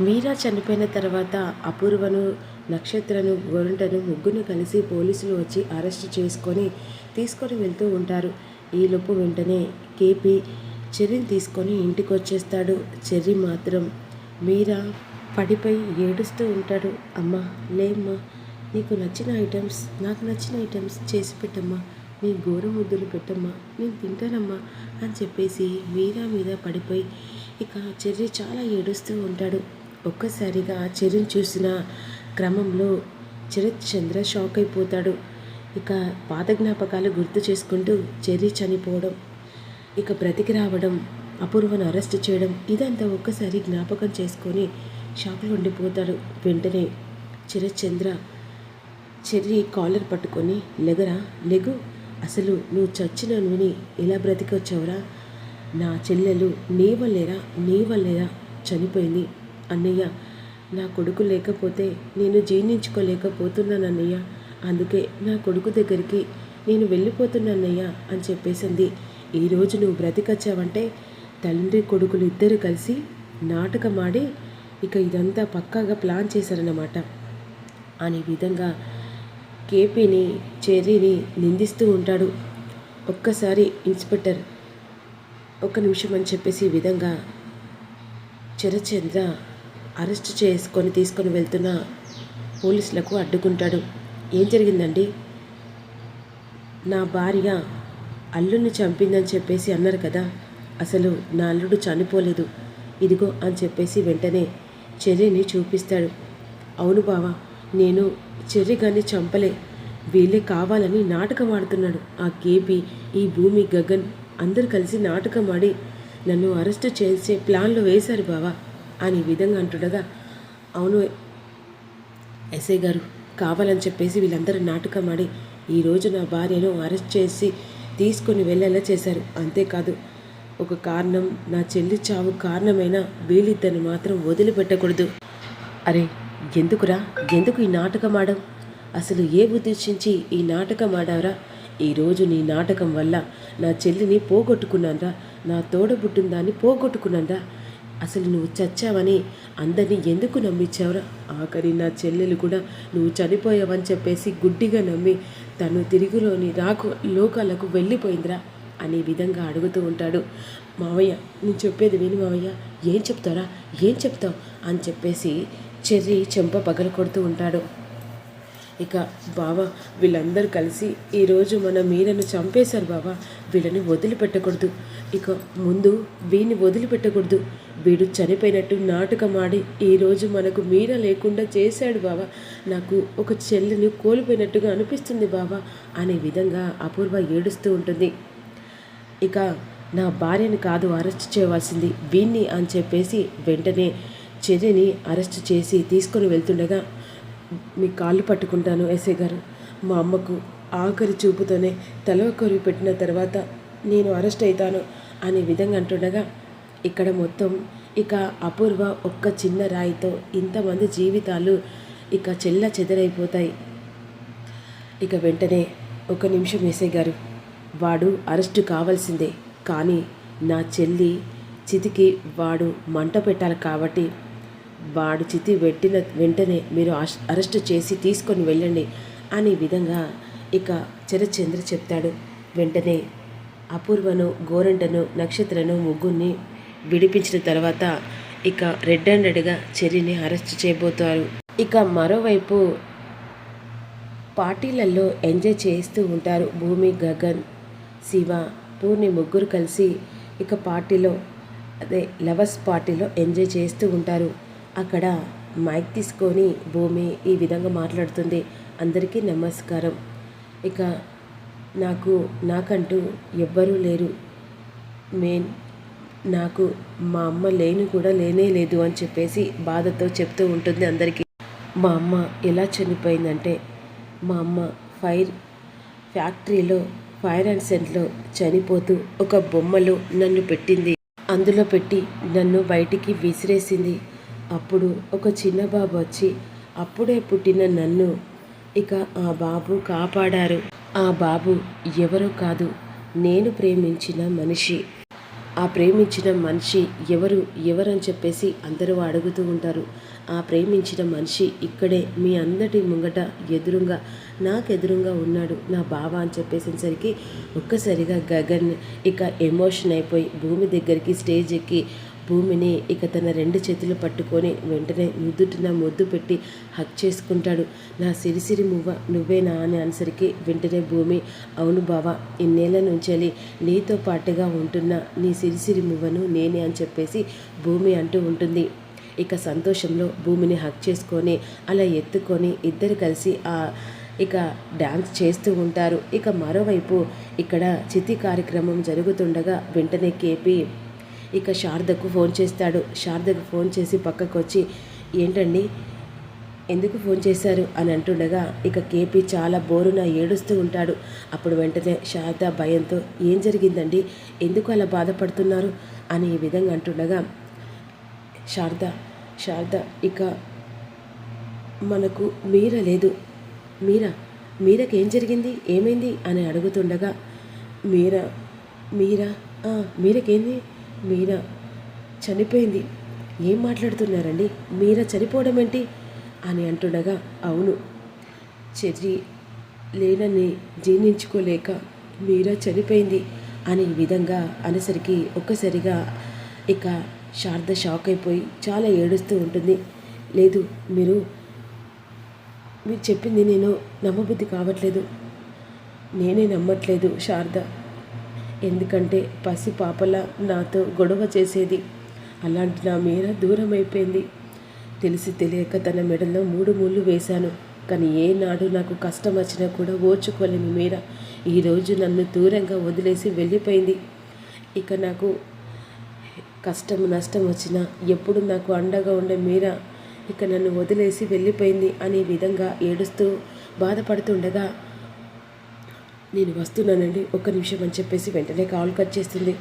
మీరా చనిపోయిన తర్వాత అపూర్వను, నక్షత్రను, గోరంటను ముగ్గురు కలిసి పోలీసులు వచ్చి అరెస్ట్ తీసుకొని వెళ్తూ ఉంటారు. ఈలోపు వెంటనే కేపీ చెర్రీని తీసుకొని ఇంటికి వచ్చేస్తాడు. చెర్రీ మాత్రం మీరా పడిపోయి ఏడుస్తూ ఉంటాడు. అమ్మా లేమ్మా, నీకు నచ్చిన ఐటమ్స్, నాకు నచ్చిన ఐటమ్స్ చేసి పెట్టమ్మా, నీ గోరు ముద్దులు పెట్టమ్మా, నేను తింటానమ్మా అని చెప్పేసి మీరా మీద పడిపోయి ఇక చెర్రీ చాలా ఏడుస్తూ ఉంటాడు. ఒక్కసారిగా చెర్రీని చూసిన క్రమంలో శరత్ చంద్ర షాక్ అయిపోతాడు. ఇక పాత జ్ఞాపకాలు గుర్తు చేసుకుంటూ చెర్రీ చనిపోవడం, ఇక బ్రతికి రావడం, అపూర్వను అరెస్ట్ చేయడం, ఇదంతా ఒక్కసారి జ్ఞాపకం చేసుకొని షాక్లో ఉండిపోతాడు. వెంటనే శరత్ చంద్ర చెర్రీ కాలర్ పట్టుకొని లెగరా లెగు, అసలు నువ్వు చచ్చిన నువ్వుని ఎలా బ్రతికొచ్చావురా, నా చెల్లెలు నీ వల్లేరా చనిపోయింది అన్నయ్య, నా కొడుకు లేకపోతే నేను జీర్ణించుకోలేకపోతున్నాను అన్నయ్య, అందుకే నా కొడుకు దగ్గరికి నేను వెళ్ళిపోతున్నానయ్యా అని చెప్పేసింది. ఈరోజు నువ్వు బ్రతికొచ్చావంటే తండ్రి కొడుకులు ఇద్దరు కలిసి నాటకమాడి ఇక ఇదంతా పక్కాగా ప్లాన్ చేశారన్నమాట అనే విధంగా కేపీని చెర్రీని నిందిస్తూ ఉంటాడు. ఒక్కసారి ఇన్స్పెక్టర్ ఒక్క నిమిషం అని చెప్పేసి ఈ విధంగా శరత్ చంద్ర అరెస్ట్ తీసుకొని వెళ్తున్న పోలీసులకు అడ్డుకుంటాడు. ఏం జరిగిందండి, నా భార్య అల్లుడిని చంపిందని చెప్పేసి అన్నారు కదా, అసలు నా అల్లుడు చనిపోలేదు, ఇదిగో అని చెప్పేసి వెంటనే చెర్రీని చూపిస్తాడు. అవును బావా, నేను చెర్రీ గారిని చంపలే, వీళ్ళే కావాలని నాటకం ఆడుతున్నాడు. ఆ కేపీ, ఈ భూమి, గగన్ అందరూ కలిసి నాటకం ఆడి నన్ను అరెస్ట్ చేసే ప్లాన్లో వేశారు బావా అని విధంగా అంటుండగా, అవును ఎస్ఐ గారు, కావాలని చెప్పేసి వీళ్ళందరూ నాటకం ఆడి ఈరోజు నా భార్యను అరెస్ట్ చేసి తీసుకొని వెళ్ళేలా చేశారు. అంతేకాదు, ఒక కారణం, నా చెల్లి చావు కారణమైన వీళ్ళిద్దరిని మాత్రం వదిలిపెట్టకూడదు. అరే ఎందుకురా, ఎందుకు ఈ నాటకం ఆడవు, అసలు ఏ ఉద్దేశించి ఈ నాటకం ఆడావురా, ఈరోజు నీ నాటకం వల్ల నా చెల్లిని పోగొట్టుకున్నానరా, నా తోడబుట్టిన దాన్ని పోగొట్టుకున్నానరా, అసలు నువ్వు చచ్చావని అందరినీ ఎందుకు నమ్మించావురా, ఆఖరి నా చెల్లెలు కూడా నువ్వు చనిపోయావని చెప్పేసి గుడ్డిగా నమ్మి తను తిరిగిలోని లోకాలకు వెళ్ళిపోయిందిరా అనే విధంగా అడుగుతూ ఉంటాడు. మావయ్య నేను చెప్పేది విని మావయ్య, ఏం చెప్తావు అని చెప్పేసి చెర్రీ చెంప పగల కొడుతూ ఉంటాడు. ఇక బావా, వీళ్ళందరూ కలిసి ఈరోజు మన మీరను చంపేశారు బావా, వీళ్ళని వదిలిపెట్టకూడదు, ఇక ముందు వీడిని వదిలిపెట్టకూడదు, వీడు చనిపోయినట్టు నాటకం ఆడి ఈరోజు మనకు మీర లేకుండా చేశాడు బావా, నాకు ఒక చెల్లిని కోల్పోయినట్టుగా అనిపిస్తుంది బావా అనే విధంగా అపూర్వ ఏడుస్తూ ఉంటుంది. ఇక నా భార్యని కాదు అరెస్ట్ చేయవలసింది వీణ్ణి అని చెప్పేసి వెంటనే చెర్రీని అరెస్ట్ చేసి తీసుకొని వెళ్తుండగా, మీ కాళ్ళు పట్టుకుంటాను ఎస్ఐ గారు, మా అమ్మకు ఆఖరి చూపుతోనే తల కొరి పెట్టిన తర్వాత నేను అరెస్ట్ అవుతాను అనే విధంగా అంటుండగా, ఇక్కడ మొత్తం ఇక అపూర్వ ఒక్క చిన్న రాయితో ఇంతమంది జీవితాలు ఇక చెల్ల చెదరైపోతాయి. ఇక వెంటనే ఒక నిమిషం ఎస్ఐ గారు, వాడు అరెస్టు కావాల్సిందే, కానీ నా చెల్లి చితికి వాడు మంట పెట్టాలి కాబట్టి వాడు చితి పెట్టిన వెంటనే మీరు అరెస్ట్ చేసి తీసుకొని వెళ్ళండి అనే విధంగా ఇక శరత్ చంద్ర చెప్తాడు. వెంటనే అపూర్వను, గోరంటను, నక్షత్రను ముగ్గురిని విడిపించిన తర్వాత ఇక రెడ్ హ్యాండెడ్గా చెర్రీని అరెస్ట్ చేయబోతారు. ఇక మరోవైపు పార్టీలలో ఎంజాయ్ చేస్తూ ఉంటారు. భూమి, గగన్, శివ, పూర్ణి ముగ్గురు కలిసి ఇక పార్టీలో, అదే లవర్స్ పార్టీలో ఎంజాయ్ చేస్తూ ఉంటారు. అక్కడ మైక్ తీసుకొని భూమి ఈ విధంగా మాట్లాడుతుంది. అందరికీ నమస్కారం, ఇక నాకంటూ ఎవ్వరూ లేరు, నాకు మా అమ్మ లేనే లేదు అని చెప్పేసి బాధతో చెప్తూ ఉంటుంది అందరికీ. మా అమ్మ ఎలా చనిపోయిందంటే, మా అమ్మ ఫ్యాక్టరీలో ఫైర్ అండ్ సెంట్లో చనిపోతూ ఒక బొమ్మలో నన్ను పెట్టింది, అందులో పెట్టి నన్ను బయటికి విసిరేసింది. అప్పుడు ఒక చిన్న బాబు వచ్చి అప్పుడే పుట్టిన నన్ను ఇక ఆ బాబు కాపాడారు. ఆ బాబు ఎవరో కాదు, నేను ప్రేమించిన మనిషి. ఆ ప్రేమించిన మనిషి ఎవరని చెప్పేసి అందరూ అడుగుతూ ఉంటారు. ఆ ప్రేమించిన మనిషి ఇక్కడే మీ అందరి ముంగట నాకెదురుగా ఉన్నాడు నా బావ అని చెప్పేసరికి ఒక్కసారిగా గగన్ ఇక ఎమోషన్ అయిపోయి భూమి దగ్గరికి స్టేజ్ ఎక్కి భూమిని ఇక తన 2 చేతులు పట్టుకొని వెంటనే ముద్దు పెట్టి హక్ చేసుకుంటాడు. నా సిరిసిరి మువ్వ నువ్వేనా అని అనేసరికి వెంటనే భూమి అవును బావా, ఇన్నేళ్ల నుంచి నీతో పాటుగా ఉంటున్న నీ సిరిసిరి మువ్వను నేనే అని చెప్పేసి భూమి అంటూ ఉంటుంది. ఇక సంతోషంలో భూమిని హక్ చేసుకొని అలా ఎత్తుకొని ఇద్దరు కలిసి ఇక డ్యాన్స్ చేస్తూ ఉంటారు. ఇక మరోవైపు ఇక్కడ చితి కార్యక్రమం జరుగుతుండగా వెంటనే కేపీ ఇక శారదకు ఫోన్ చేస్తాడు. శారదకు ఫోన్ చేసి పక్కకు వచ్చి ఏంటండి ఎందుకు ఫోన్ చేశారు అని అంటుండగా ఇక కేపీ చాలా బోరున ఏడుస్తూ ఉంటాడు. అప్పుడు వెంటనే శారద భయంతో ఏం జరిగిందండి, ఎందుకు అలా బాధపడుతున్నారు అని ఈ విధంగా అంటుండగా శారద ఇక మనకు మీర లేదు. మీరకేం జరిగింది, ఏమైంది అని అడుగుతుండగా మీరకేంది, మీరా చనిపోయింది. ఏం మాట్లాడుతున్నారండి, మీరా చనిపోవడం ఏంటి అని అంటుండగా అవును, చెర్రి లేనని జీర్ణించుకోలేక మీరా చనిపోయింది అని ఈ విధంగా అనేసరికి ఒక్కసారిగా ఇక శారద షాక్ అయిపోయి చాలా ఏడుస్తూ ఉంటుంది. లేదు, మీరు చెప్పింది నేను నమ్మబుద్ధి కావట్లేదు, నేనే నమ్మట్లేదు శారద. ఎందుకంటే పసి పాపల నాతో గొడవ చేసేది, అలాంటి నా మీర దూరం అయిపోయింది. తెలిసి తెలియక తన మెడలో 3 ముళ్ళు వేశాను, కానీ ఏనాడు నాకు కష్టం వచ్చినా కూడా ఓర్చుకోలేని మీర ఈరోజు నన్ను దూరంగా వదిలేసి వెళ్ళిపోయింది. ఇక నాకు కష్టం నష్టం వచ్చినా ఎప్పుడు నాకు అండగా ఉండే మీర ఇక నన్ను వదిలేసి వెళ్ళిపోయింది అనే విధంగా ఏడుస్తూ బాధపడుతుండగా నేను వస్తున్నానండి, ఒక్క నిమిషం అని చెప్పేసి వెంటనే కాల్ కట్ చేస్తుంది.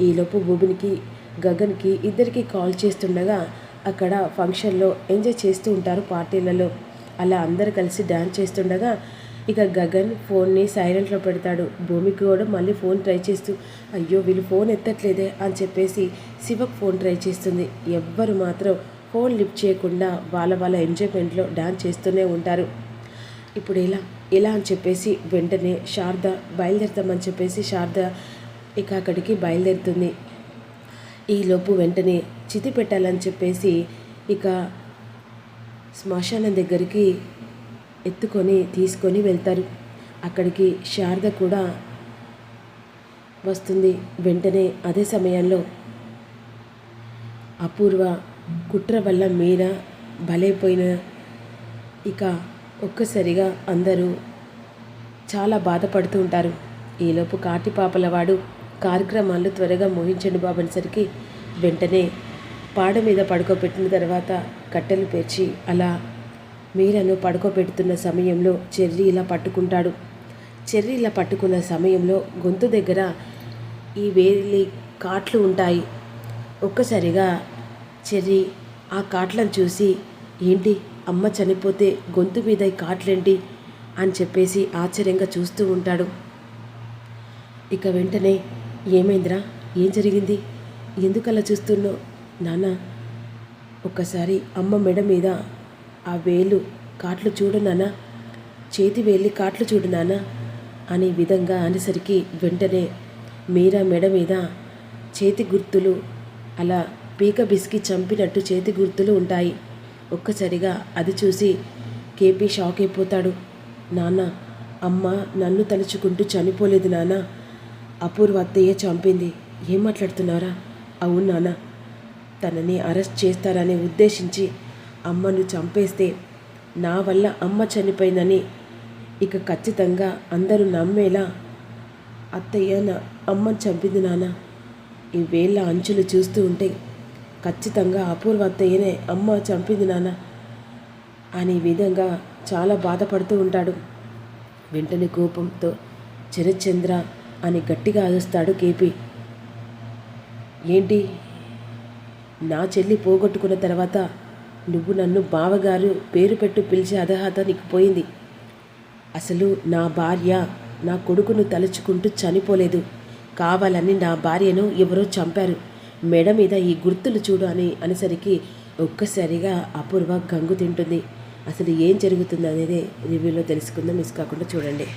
ఈలోపు భూమికి గగన్కి ఇద్దరికి కాల్ చేస్తుండగా అక్కడ ఫంక్షన్లో ఎంజాయ్ చేస్తూ ఉంటారు పార్టీలలో. అలా అందరు కలిసి డ్యాన్స్ చేస్తుండగా ఇక గగన్ ఫోన్ని సైలెంట్లో పెడతాడు. భూమికి కూడా మళ్ళీ ఫోన్ ట్రై చేస్తూ అయ్యో వీళ్ళు ఫోన్ ఎత్తట్లేదే అని చెప్పేసి శివకు ఫోన్ ట్రై చేస్తుంది. ఎవ్వరు మాత్రం ఫోన్ లిఫ్ట్ చేయకుండా వాళ్ళ ఎంజాయ్మెంట్లో డ్యాన్స్ చేస్తూనే ఉంటారు. ఇప్పుడు ఎలా అని చెప్పేసి వెంటనే శారద బయలుదేరుతామని చెప్పేసి శారద ఇక అక్కడికి బయలుదేరుతుంది. ఈలోపు వెంటనే చితి పెట్టాలని చెప్పేసి ఇక శ్మశానం దగ్గరికి తీసుకొని వెళ్తారు. అక్కడికి శారద కూడా వస్తుంది. వెంటనే అదే సమయంలో అపూర్వ కుట్ర వల్ల మీరా బలైపోయిన ఇక ఒక్కసారిగా అందరూ చాలా బాధపడుతూ ఉంటారు. ఈలోపు కాటిపాపలవాడు కార్యక్రమాలు త్వరగా ముగించండి బాబు అనేసరికి వెంటనే పాడ మీద పడుకోబెట్టిన తర్వాత కట్టెలు పేర్చి అలా మీరను పడుకోబెడుతున్న సమయంలో చెర్రీ ఇలా పట్టుకుంటాడు. చెర్రీ ఇలా పట్టుకున్న సమయంలో గొంతు దగ్గర ఈ వేలి కాట్లు ఉంటాయి. ఒక్కసారిగా చెర్రీ ఆ కాట్లను చూసి ఏంటి అమ్మ చనిపోతే గొంతు మీద ఈ కాట్లేంటి అని చెప్పేసి ఆశ్చర్యంగా చూస్తూ ఉంటాడు. ఇక వెంటనే ఏమైందిరా, ఏం జరిగింది, ఎందుకలా చూస్తున్నావు నాన్న, ఒక్కసారి అమ్మ మెడ మీద ఆ వేలు కాట్లు చూడు నాన్న, చేతి వేలి కాట్లు చూడు నాన్న అనే విధంగా అనేసరికి వెంటనే మీరా మెడ మీద చేతి గుర్తులు అలా పీక బిసికి చంపినట్టు చేతి గుర్తులు ఉంటాయి. ఒక్కసారిగా అది చూసి కేపీ షాక్ అయిపోతాడు. నాన్న, అమ్మ నన్ను తలుచుకుంటూ చనిపోలేదు నాన్న, అపూర్వ అత్తయ్య చంపింది. ఏం మాట్లాడుతున్నారా? అవును నాన్న, తనని అరెస్ట్ చేస్తారని ఉద్దేశించి అమ్మను చంపేస్తే నా వల్ల అమ్మ చనిపోయిందని ఇక ఖచ్చితంగా అందరూ నమ్మేలా అత్తయ్య నా అమ్మని చంపింది నాన్న. ఈ వేళ్ళ అంచులు చూస్తూ ఉంటే ఖచ్చితంగా అపూర్వ అత్తయ్యనే అమ్మ చంపింది నాన్న అనే విధంగా చాలా బాధపడుతూ ఉంటాడు. వెంటనే కోపంతో శరత్చంద్ర అని గట్టిగా అరుస్తాడు కేపీ. ఏంటి, నా చెల్లి పోగొట్టుకున్న తర్వాత నువ్వు నన్ను బావగారు పేరు పెట్టు పిలిచే అర్హత నీకు పోయింది. అసలు నా భార్య నా కొడుకును తలుచుకుంటూ చనిపోలేదు, కావాలని నా భార్యను ఎవరో చంపారు, మెడ మీద ఈ గుర్తులు చూడు అనేసరికి ఒక్కసారిగా అపూర్వ గంగు తింటుంది. అసలు ఏం జరుగుతుంది అనేది రివ్యూలో తెలుసుకుందాం. మిస్ కాకుండా చూడండి.